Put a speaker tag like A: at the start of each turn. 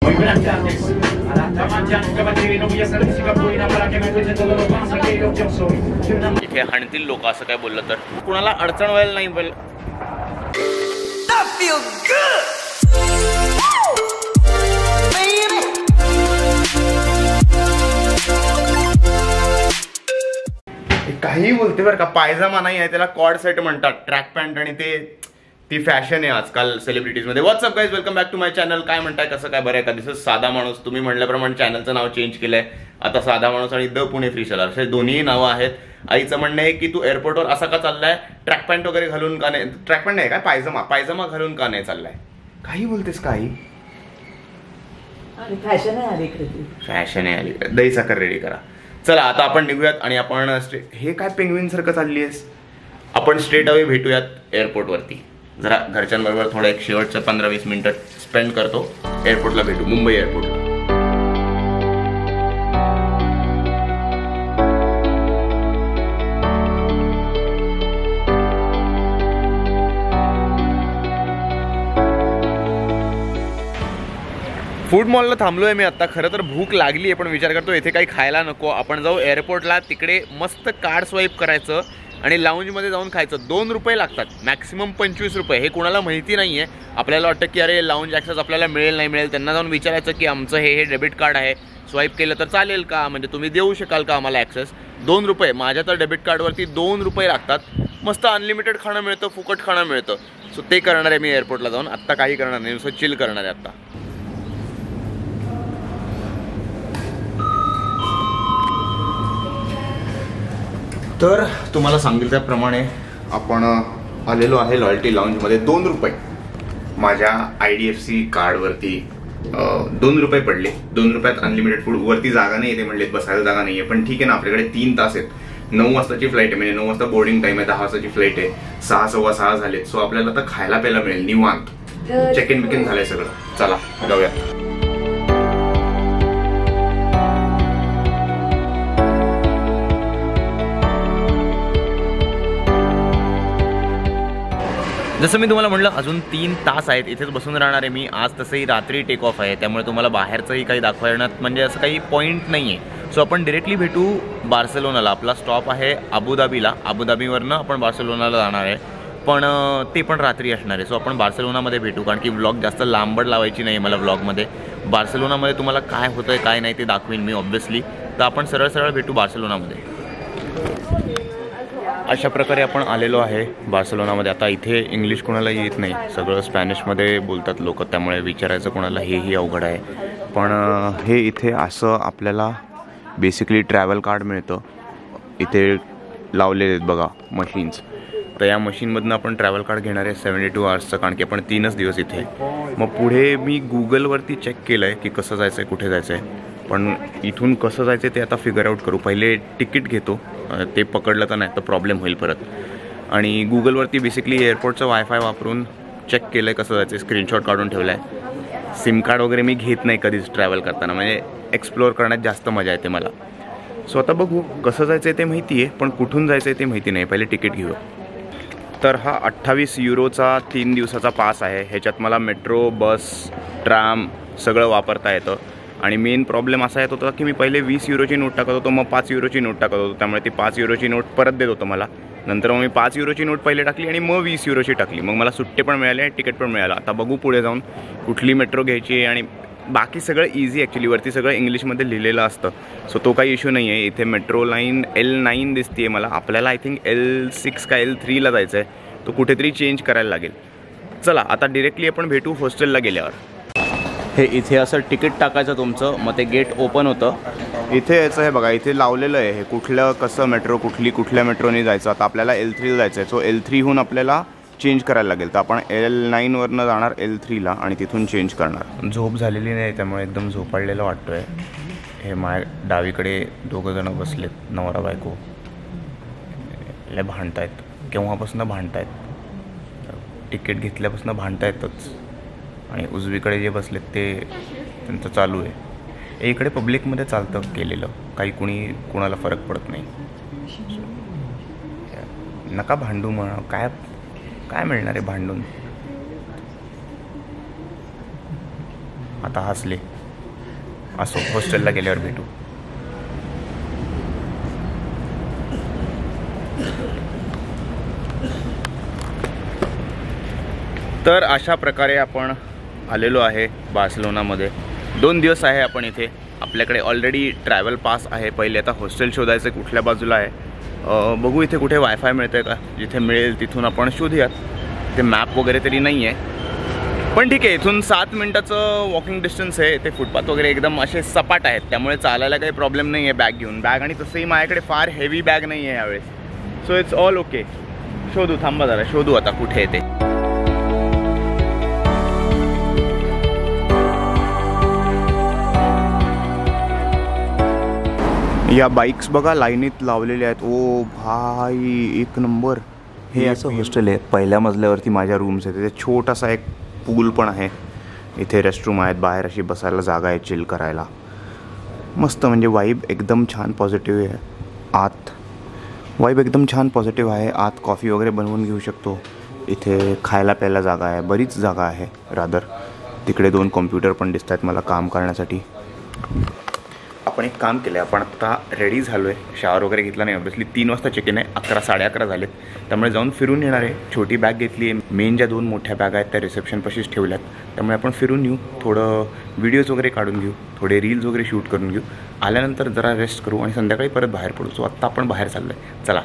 A: Muy buenas tardes. A la dama ya caballero voy a hacer música buena para que me cuenten todo lo pasajero. Yo soy una...
B: इथे हाणतील लोक असं काय बोललं तर कुणाला अडचण व्हायला नाही पाहिजे. काही बोलते बरं का. पायजामा नाही आहे त्याला कॉर्ड सेट म्हणतात. ट्रॅक पॅन्ट आणि ती फॅशन आहे आजकाल सेलिब्रिटीज मध्ये. What's up guys, welcome back to my channel. काय म्हणताय, कसं काय, बरं आहे का. दिस इज साधा माणूस. तुम्ही म्हणल्याप्रमाणे चॅनलचं नाव चेंज केलंय. आता साधा माणूस आणि द पुणे फ्री सेलर असे दोन्ही नावं आहेत. आईचं म्हणणं आहे की तू एअरपोर्टवर असा का चाललाय, ट्रॅक पॅन्ट वगैरे घालून का नाही, ट्रॅक पॅन्ट नाही काय, पायजामा घालून का नाही चाललाय. काही बोलतेस काही.
C: फॅशन आहे
B: आली. दही साखर रेडी करा. चला आता आपण निघूयात आणि आपण हे काय पेंग्विन सारखं चालली आहेस. आपण स्ट्रेट अवे भेटूयात एअरपोर्टवरती. जरा घरच्यांबरोबर थोडं एक शेवटचं 15-20 मिनिटं स्पेंड करतो. एअरपोर्टला भेटू, मुंबई एअरपोर्टला. फूड मॉलला थांबलोय मी आता. खरं तर भूक लागली आहे पण विचार करतो इथे काही खायला नको. आपण जाऊ एअरपोर्टला, तिकडे मस्त कार्ड स्वाईप करायचं आणि लाऊंजमध्ये जाऊन खायचं. 2 रुपये लागतात, मॅक्सिमम 25 रुपये. हे कोणाला माहिती नाही आहे. आपल्याला वाटतं की अरे लाऊंज ॲक्सेस आपल्याला मिळेल नाही मिळेल. त्यांना जाऊन विचारायचं की आमचं हे डेबिट कार्ड आहे, स्वाईप केलं तर चालेल का, म्हणजे तुम्ही देऊ शकाल का आम्हाला ॲक्सेस. 2 रुपये. माझ्या तर डेबिट कार्डवरती 2 रुपये लागतात. मस्त अनलिमिटेड खाणं मिळतं, फुकट खाणं मिळतं. सो ते करणार आहे मी एअरपोर्टला जाऊन. आत्ता काही करणार नाही, नुसतं चिल करणार आहे आत्ता. तर तुम्हाला सांगितल्याप्रमाणे आपण आलेलो आहे लॉयल्टी लाऊंजमध्ये. 2 रुपये माझ्या IDFC कार्डवरती 2 रुपये पडले. 2 रुपयात अनलिमिटेड फूड. वरती जागा नाही आहे ते म्हणले, बसायला जागा नाही आहे. पण ठीक आहे ना, आपल्याकडे 3 तास आहेत. 9 वाजताची फ्लाईट आहे, म्हणजे 9 वाजता बोर्डिंग टाईम आहे. 10 वाजताची फ्लाईट आहे. 6, 6:15 झालेत. सो आपल्याला आता खायला प्यायला मिळेल निवांत. चेक इन बिकिन झालंय सगळं. चला जाऊया. जसं मी तुम्हाला म्हटलं अजून 3 तास आहेत. इथेच बसून राहणार आहे मी आज. तसंही रात्री टेक ऑफ आहे, त्यामुळे तुम्हाला बाहेरचंही काही दाखवण्यात म्हणजे असं काही पॉईंट नाही आहे. सो आपण डिरेक्टली भेटू बार्सेलोनाला. आपला स्टॉप आहे अबुधाबीला. अबुधाबीवरनं आपण बार्सेलोनाला जाणार आहे, पण ते पण रात्री असणार आहे. सो आपण बार्सेलोनामध्ये भेटू, कारण की व्लॉग जास्त लांबड लावायची नाही मला व्लॉगमध्ये. बार्सेलोनामध्ये तुम्हाला काय होतं आहे काय नाही ते दाखवीन मी ऑब्व्हियसली. तर आपण सरळ भेटू बार्सेलोनामध्ये. अशा प्रकारे आपण आलेलो आहे बार्सेलोनामध्ये. आता इथे इंग्लिश कोणाला येत नाही, सगळं स्पॅनिशमध्ये बोलतात लोक, त्यामुळे विचारायचं कोणाला हेही अवघड आहे. पण हे इथे असं आपल्याला बेसिकली ट्रॅव्हल कार्ड मिळतं. इथे लावलेले आहेत बघा मशीन्स. तर या मशीनमधनं आपण ट्रॅव्हल कार्ड घेणार आहे 72 आवर्सचं, कारण की आपण 3च दिवस इथे. मग पुढे मी गुगलवरती चेक केलं आहे की कसं जायचं आहे, कुठे जायचं आहे. पण इथून कसं जायचं ते आता फिगर आउट करू. पहिले तिकीट घेतो, ते पकडलं तर नाही तर प्रॉब्लेम होईल परत. आणि गुगलवरती बेसिकली एअरपोर्टचं वायफाय वापरून चेक केलं आहे कसं जायचं. स्क्रीनशॉट काढून ठेवला आहे. सिम कार्ड वगैरे मी घेत नाही कधीच ट्रॅव्हल करताना, म्हणजे एक्सप्लोअर करण्यात जास्त मजा येते मला. सो आता बघू कसं जायचं आहे ते माहिती आहे, पण कुठून जायचं आहे ते माहिती नाही. पहिले तिकीट घेऊ. तर हा 28 युरोचा 3 दिवसाचा पास आहे. ह्याच्यात मला मेट्रो, बस, ट्राम सगळं वापरता येतं. आणि मेन प्रॉब्लेम असा येत होता की मी पहिले 20 युरोची नोट टाकत होतो, मग 5 युरोची नोट टाकत होतो. त्यामुळे ती 5 युरोची नोट परत देत होतं मला. नंतर मग मी 5 युरोची नोट पहिले टाकली आणि मग 20 युरोची टाकली. मग मला सुट्टे पण मिळाले आणि तिकीट पण मिळालं. आता बघू पुढे जाऊन कुठली मेट्रो घ्यायची. आणि बाकी सगळं इझी ॲक्च्युली. वरती सगळं इंग्लिशमध्ये लिहिलेलं असतं, सो तो काही इश्यू नाही आहे. इथे मेट्रो लाईन L9 दिसते आहे मला. आपल्याला आय थिंक L6 का L3ला जायचं आहे. तो कुठेतरी चेंज करायला लागेल. चला आता डिरेक्टली आपण भेटू हॉस्टेलला गेल्यावर. हे इथे असं तिकीट टाकायचं तुमचं, मग ते गेट ओपन होतं. इथे यायचं आहे बघा, इथे लावलेलं आहे हे कुठलं कसं मेट्रो, कुठल्या मेट्रोने जायचं. आता आपल्याला L3ला जायचं आहे. सो L3हून आपल्याला चेंज करायला लागेल. तर आपण L9वरनं जाणार L3ला आणि तिथून चेंज करणार. झोप झालेली नाही त्यामुळे एकदम झोपाळलेलं वाटतो आहे. हे डावीकडे 2 जण बसलेत, नवरा बायको. लय भांडतायत, केव्हापासून भांडतायत. तिकीट घेतल्यापासून भांडतायतच. आणि उजवीकडे जे बसलेत ते त्यांचं चालू आहे. इकडे पब्लिकमध्ये चालतं केलेलं, काही कुणाला फरक पडत नाही. नका भांडू म्हणा. काय मिळणार आहे भांडून. आता हसले. असो, हॉस्टेलला गेल्यावर भेटू. तर अशा प्रकारे आपण आलेलो आहे बार्सिलोनामध्ये. 2 दिवस आहे आपण इथे. आपल्याकडे ऑलरेडी ट्रॅव्हल पास आहे. पहिले आता हॉस्टेल शोधायचं कुठल्या बाजूला आहे. बघू इथे कुठे वायफाय मिळतं का. जिथे मिळेल तिथून आपण शोधूयात. ते मॅप वगैरे तरी नाही आहे, पण ठीक आहे. इथून 7 मिनिटाचं वॉकिंग डिस्टन्स आहे. ते फुटपाथ वगैरे एकदम असे सपाट आहेत, त्यामुळे चालायला काही प्रॉब्लेम नाही आहे बॅग घेऊन. बॅग आणि तसंही माझ्याकडे फार हेवी बॅग नाही आहे यावेळेस. So it's all okay. शोधू, थांबा जरा शोधू आता कुठे आहे ते. या बाईक्स बघा लाईनीत लावलेल्या आहेत. ओ भाई, एक नंबर. हे असं हॉस्टेल आहे. पहिल्या मजल्यावरती माझ्या रूम्स आहेत. तिथे छोटासा एक पूल पण आहे. इथे रेस्टरूम आहेत. बाहेर अशी बसायला जागा आहे, चिल करायला. मस्त, म्हणजे वाईब एकदम छान पॉझिटिव्ह आहे. आत वाईब एकदम छान पॉझिटिव्ह आहे. आत कॉफी वगैरे बनवून घेऊ शकतो. इथे खायला प्यायला जागा आहे, बरीच जागा आहे रादर. तिकडे 2 कॉम्प्युटर पण दिसत आहेत मला काम करण्यासाठी. आपण एक काम केलं आहे, आपण आत्ता रेडी झालो आहे. शावर वगैरे घेतला नाही. ऑब्वियसली 3 वाजता चेक इन आहे. 11 साडे 11 झालेत. त्यामुळे जाऊन फिरून येणार आहे. छोटी बॅग घेतली आहे. मेन ज्या 2 मोठ्या बॅग आहेत त्या रिसेप्शनपाशीच ठेवल्यात. त्यामुळे आपण फिरून येऊ, थोडं व्हिडिओज वगैरे काढून घेऊ, थोडे रील्स वगैरे शूट करून घेऊ. आल्यानंतर जरा रेस्ट करू आणि संध्याकाळी परत बाहेर पडू. सो आत्ता आपण बाहेर चाललो आहे. चला.